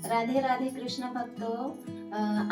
राधे राधे कृष्ण भक्तों।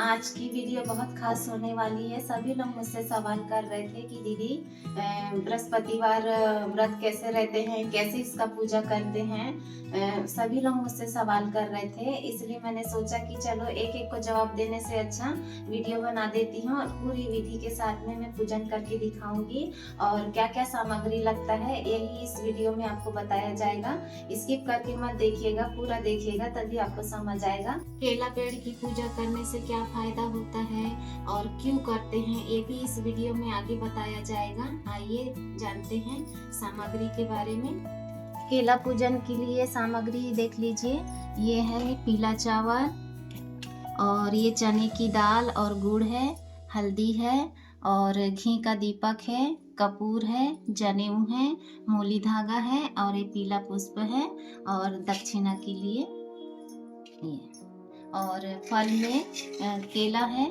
आज की वीडियो बहुत खास होने वाली है। सभी लोग मुझसे सवाल कर रहे थे कि दीदी बृहस्पतिवार व्रत कैसे रहते हैं, कैसे इसका पूजा करते हैं। सभी लोग मुझसे सवाल कर रहे थे, इसलिए मैंने सोचा कि चलो एक एक को जवाब देने से अच्छा वीडियो बना देती हूँ और पूरी विधि के साथ में मैं पूजन करके दिखाऊंगी और क्या क्या सामग्री लगता है यही इस वीडियो में आपको बताया जाएगा। स्किप करके मत देखिएगा, पूरा देखिएगा तभी आपको समझ आएगा। केला पेड़ की पूजा करने से क्या फायदा होता है और क्यों करते हैं ये भी इस वीडियो में आगे बताया जाएगा। आइए जानते हैं सामग्री के बारे में। केला पूजन के लिए सामग्री देख लीजिए। ये है पीला चावल और ये चने की दाल और गुड़ है, हल्दी है और घी का दीपक है, कपूर है, जनेऊ है, मूली धागा है और ये पीला पुष्प है और दक्षिणा के लिए ये और फल में केला है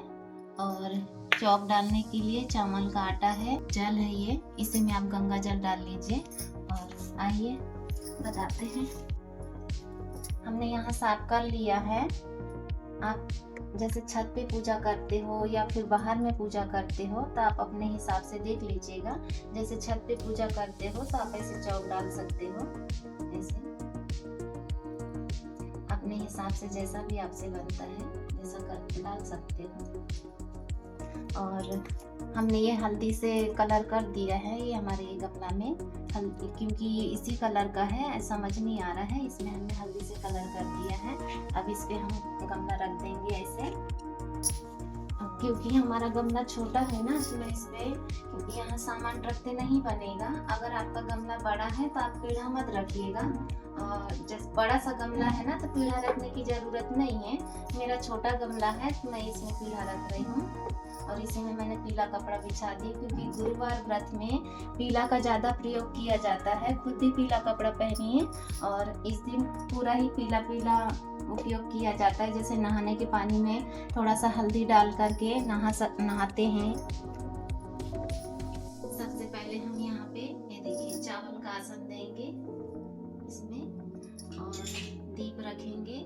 और चौक डालने के लिए चावल का आटा है, जल है ये, इसे में आप गंगा जल डाल लीजिए। और आइए बताते हैं। हमने यहाँ साफ कर लिया है। आप जैसे छत पे पूजा करते हो या फिर बाहर में पूजा करते हो तो आप अपने हिसाब से देख लीजिएगा। जैसे छत पे पूजा करते हो तो आप ऐसे चौक डाल सकते हो, ऐसे अपने हिसाब से जैसा भी आपसे बनता है जैसा कर डाल सकते हो। और हमने ये हल्दी से कलर कर दिया है, ये हमारे ये गमला में हल्दी, क्योंकि ये इसी कलर का है, समझ नहीं आ रहा है, इसमें हमने हल्दी से कलर कर दिया है। अब इस पे हम गमला रख देंगे ऐसे, क्योंकि हमारा गमला छोटा है ना तो मैं इस पे, क्योंकि यहाँ सामान रखते नहीं बनेगा। अगर आपका गमला बड़ा है तो आप पीढ़ा मत रखिएगा। जैसे बड़ा सा गमला है ना तो पीढ़ा रखने की जरूरत नहीं है। मेरा छोटा गमला है तो मैं इसमें पीढ़ा रख रही हूँ और इसी में मैंने पीला कपड़ा बिछा दी, क्योंकि गुरुवार व्रत में पीला का ज़्यादा प्रयोग किया जाता है। खुद भी पीला कपड़ा पहनिए और इस दिन पूरा ही पीला पीला उपयोग किया जाता है। जैसे नहाने के पानी में थोड़ा सा हल्दी डाल करके नहाते हैं। सबसे पहले हम यहाँ पे ये देखिए चावल का आसन देंगे इसमें और दीप रखेंगे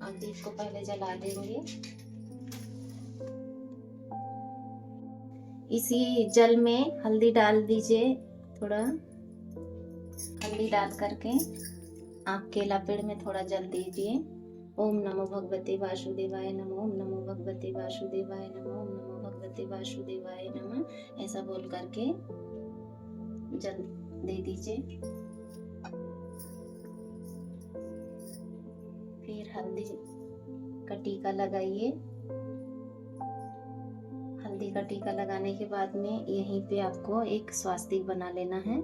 और दीप को पहले जला देंगे। इसी जल में हल्दी डाल दीजिए, थोड़ा हल्दी डाल करके आप केला पेड़ में थोड़ा जल दीजिए। ओम नमो भगवते वासुदेवाय नमः, ओम नमो भगवते वासुदेवाय नमः, ओम नमो भगवते वासुदेवाय नमः, ऐसा बोल करके जल दे दीजिए। फिर हल्दी का टीका लगाइए। हल्दी का टीका लगाने के बाद में यहीं पे आपको एक स्वास्तिक बना लेना है।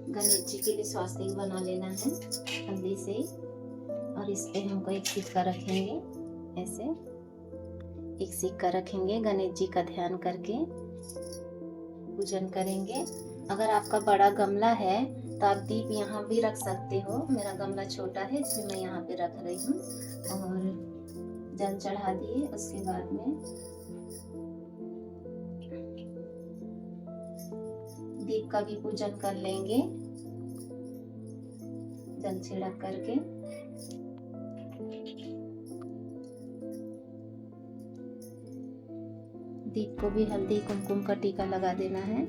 गणेश जी के लिए स्वास्तिक बना लेना है हल्दी से। और इस पे हमको एक सिक्का रखेंगे, ऐसे एक सिक्का रखेंगे, गणेश जी का ध्यान करके पूजन करेंगे। अगर आपका बड़ा गमला है तो आप दीप यहाँ भी रख सकते हो। मेरा गमला छोटा है इसलिए मैं यहाँ पे रख रही हूँ। और जल चढ़ा दिए, उसके बाद में दीप का भी पूजन कर लेंगे जल छिड़क करके। दीप को भी हल्दी कुमकुम का टीका लगा देना है।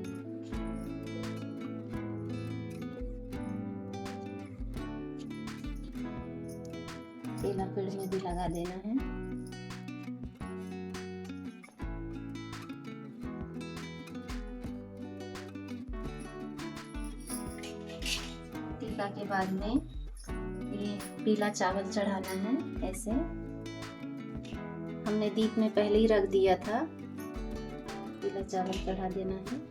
केला पेड़ में भी लगा देना है। टीका के बाद में ये पीला चावल चढ़ाना है, ऐसे हमने दीप में पहले ही रख दिया था। पीला चावल चढ़ा देना है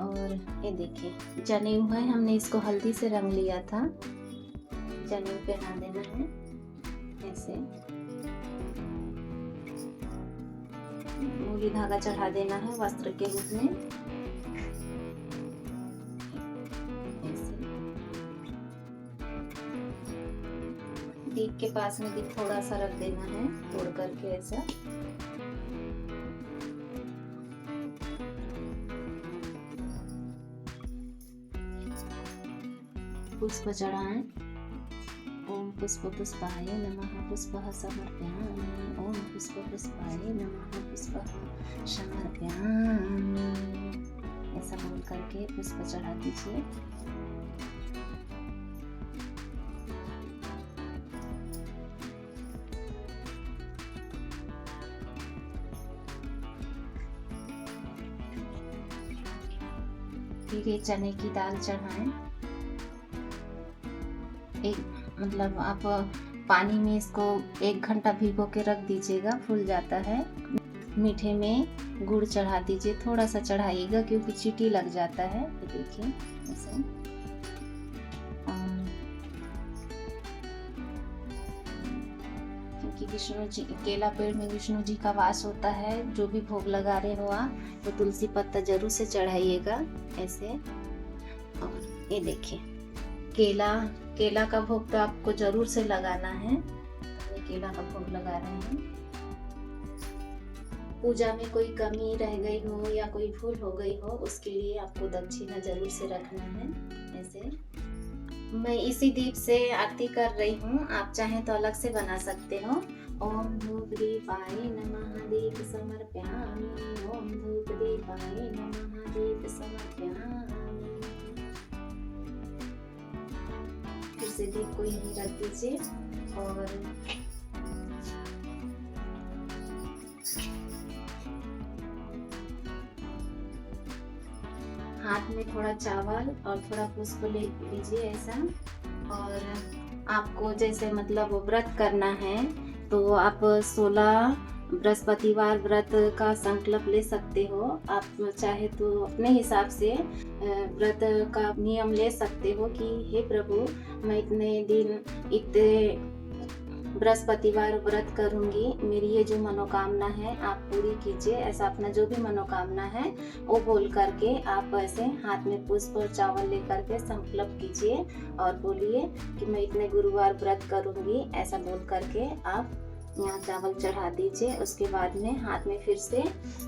और ये देखिए जनेऊ है, हमने इसको हल्दी से रंग लिया था। जनेऊ पहना देना है ऐसे। मूली धागा चढ़ा देना है वस्त्र के रूप में ऐसे। दीप के पास में भी थोड़ा सा रख देना है तोड़ करके ऐसा। पुष्प चढ़ाएं। ओम पुष्प पुष्पाय नमः पुष्पः समर्पयामि। ओम पुष्प पुष्पाय नमः पुष्पः समर्पयामि। ऐसा बोल करके पुष्प चढ़ा दीजिए। फिर ये चने की दाल चढ़ाएं। मतलब आप पानी में इसको 1 घंटा भिगो के रख दीजिएगा, फूल जाता है। मीठे में गुड़ चढ़ा दीजिए, थोड़ा सा चढ़ाइएगा क्योंकि चींटी लग जाता है। ये देखिए ऐसे। क्योंकि विष्णु जी, केला पेड़ में विष्णु जी का वास होता है। जो भी भोग लगा रहे हो आप तो तुलसी पत्ता जरूर से चढ़ाइएगा ऐसे। और ये देखिए केला का भोग तो आपको जरूर से लगाना है। ये केला का भोग लगा रहे हैं। पूजा में कोई कमी रह गई हो या कोई भूल हो गई हो, उसके लिए आपको दक्षिणा जरूर से रखना है ऐसे। मैं इसी दीप से आरती कर रही हूँ, आप चाहें तो अलग से बना सकते हो। ओम धूप दीपाय नमः दीप समर्पयामि। ओम धूप दीपाय नमः दीप समर्पयामि। फिर से दीप को यहीं रख दीजिए और हाथ में थोड़ा चावल और थोड़ा पुष्प ले लीजिए ऐसा। और आपको जैसे मतलब व्रत करना है तो आप 16 बृहस्पतिवार व्रत का संकल्प ले सकते हो। आप चाहे तो अपने हिसाब से व्रत का नियम ले सकते हो कि हे प्रभु, मैं इतने दिन इतने बृहस्पतिवार व्रत करूंगी, मेरी ये जो मनोकामना है आप पूरी कीजिए। ऐसा अपना जो भी मनोकामना है वो बोल करके आप ऐसे हाथ में पुष्प और चावल लेकर के संकल्प कीजिए और बोलिए कि मैं इतने गुरुवार व्रत करूंगी। ऐसा बोल करके आप यहाँ चावल चढ़ा दीजिए। उसके बाद में हाथ में फिर से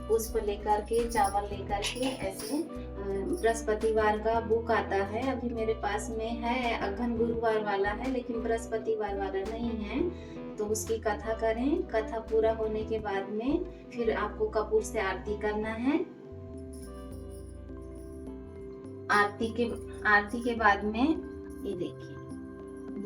पुष्प लेकर के चावल लेकर के ऐसे बृहस्पतिवार का बुक आता है, अभी मेरे पास में है, अघन गुरुवार वाला है लेकिन बृहस्पतिवार वाला नहीं है, तो उसकी कथा करें। कथा पूरा होने के बाद में फिर आपको कपूर से आरती करना है। आरती के बाद में ये देखिए,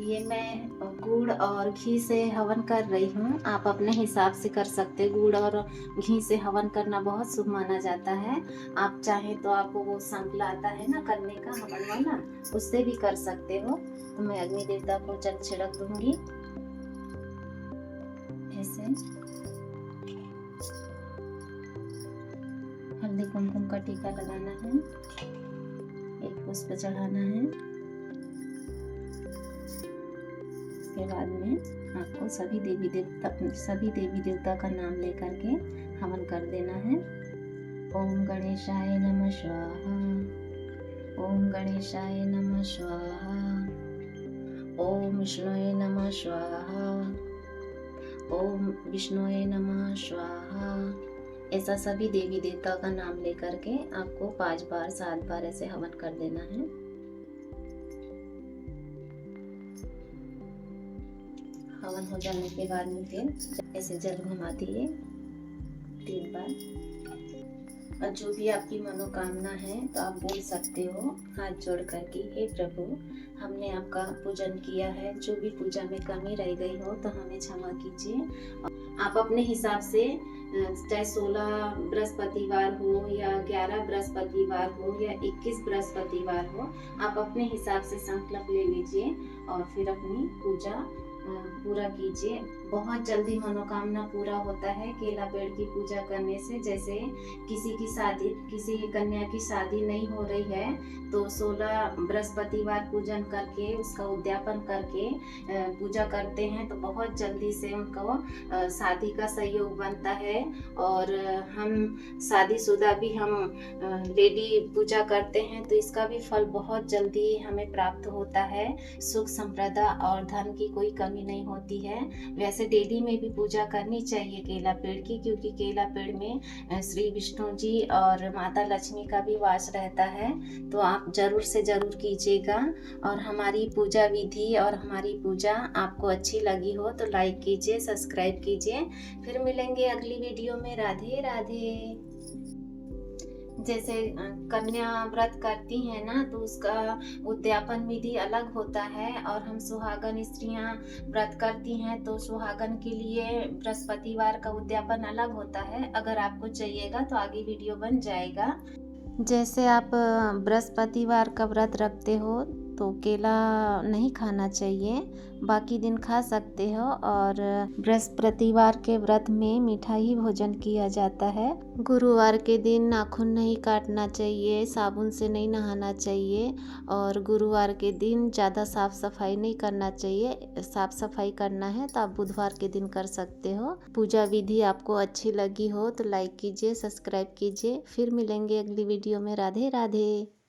ये मैं गुड़ और घी से हवन कर रही हूँ। आप अपने हिसाब से कर सकते। गुड़ और घी से हवन करना बहुत शुभ माना जाता है। आप चाहें तो आपको वो संकल्प आता है ना करने का हवन वाला, उससे भी कर सकते हो। तो मैं अग्नि देवता को जल छिड़क दूंगी ऐसे। हल्दी कुमकुम का टीका लगाना है, एक पुष्प चढ़ाना है। के बाद में आपको सभी देवी देवता का नाम लेकर के हवन कर देना है। ओम गणेशाय नमः स्वाहा। ओम गणेशाय नमः स्वाहा। ओम विष्णुये नमः स्वाहा। ओम विष्णुये नमः स्वाहा। ऐसा सभी देवी देवता का नाम लेकर के आपको 5 बार 7 बार ऐसे हवन कर देना है। हवन हो जाने के बाद में फिर ऐसे जल घुमा दिए 3 बार। और जो भी आपकी मनोकामना है तो आप बोल सकते हो हाथ जोड़ करके, हे प्रभु, हमने आपका पूजन किया है, जो भी पूजा में कमी रह गई हो तो हमें क्षमा कीजिए। आप अपने हिसाब से चाहे 16 बृहस्पतिवार हो या 11 बृहस्पतिवार हो या 21 बृहस्पतिवार हो, आप अपने हिसाब से संकल्प ले लीजिए और फिर अपनी पूजा पूरा कीजिए। बहुत जल्दी मनोकामना पूरा होता है केला पेड़ की पूजा करने से। जैसे किसी कन्या की शादी नहीं हो रही है तो 16 बृहस्पतिवार पूजन करके उसका उद्यापन करके पूजा करते हैं तो बहुत जल्दी से उनको शादी का सहयोग बनता है। और हम शादीशुदा भी हम लेडी पूजा करते हैं तो इसका भी फल बहुत जल्दी हमें प्राप्त होता है। सुख संपदा और धन की कोई कमी नहीं होती है। वैसे वैसे डेली में भी पूजा करनी चाहिए केला पेड़ की, क्योंकि केला पेड़ में श्री विष्णु जी और माता लक्ष्मी का भी वास रहता है। तो आप जरूर से ज़रूर कीजिएगा। और हमारी पूजा विधि और हमारी पूजा आपको अच्छी लगी हो तो लाइक कीजिए, सब्सक्राइब कीजिए। फिर मिलेंगे अगली वीडियो में। राधे राधे। जैसे कन्या व्रत करती हैं ना, तो उसका उद्यापन विधि अलग होता है, और हम सुहागन स्त्रियां व्रत करती हैं तो सुहागन के लिए बृहस्पतिवार का उद्यापन अलग होता है। अगर आपको चाहिएगा तो आगे वीडियो बन जाएगा। जैसे आप बृहस्पतिवार का व्रत रखते हो तो केला नहीं खाना चाहिए, बाकी दिन खा सकते हो। और बृहस्पतिवार के व्रत में मीठा ही भोजन किया जाता है। गुरुवार के दिन नाखून नहीं काटना चाहिए, साबुन से नहीं नहाना चाहिए, और गुरुवार के दिन ज़्यादा साफ सफाई नहीं करना चाहिए। साफ सफाई करना है तो आप बुधवार के दिन कर सकते हो। पूजा विधि आपको अच्छी लगी हो तो लाइक कीजिए, सब्सक्राइब कीजिए। फिर मिलेंगे अगली वीडियो में। राधे राधे।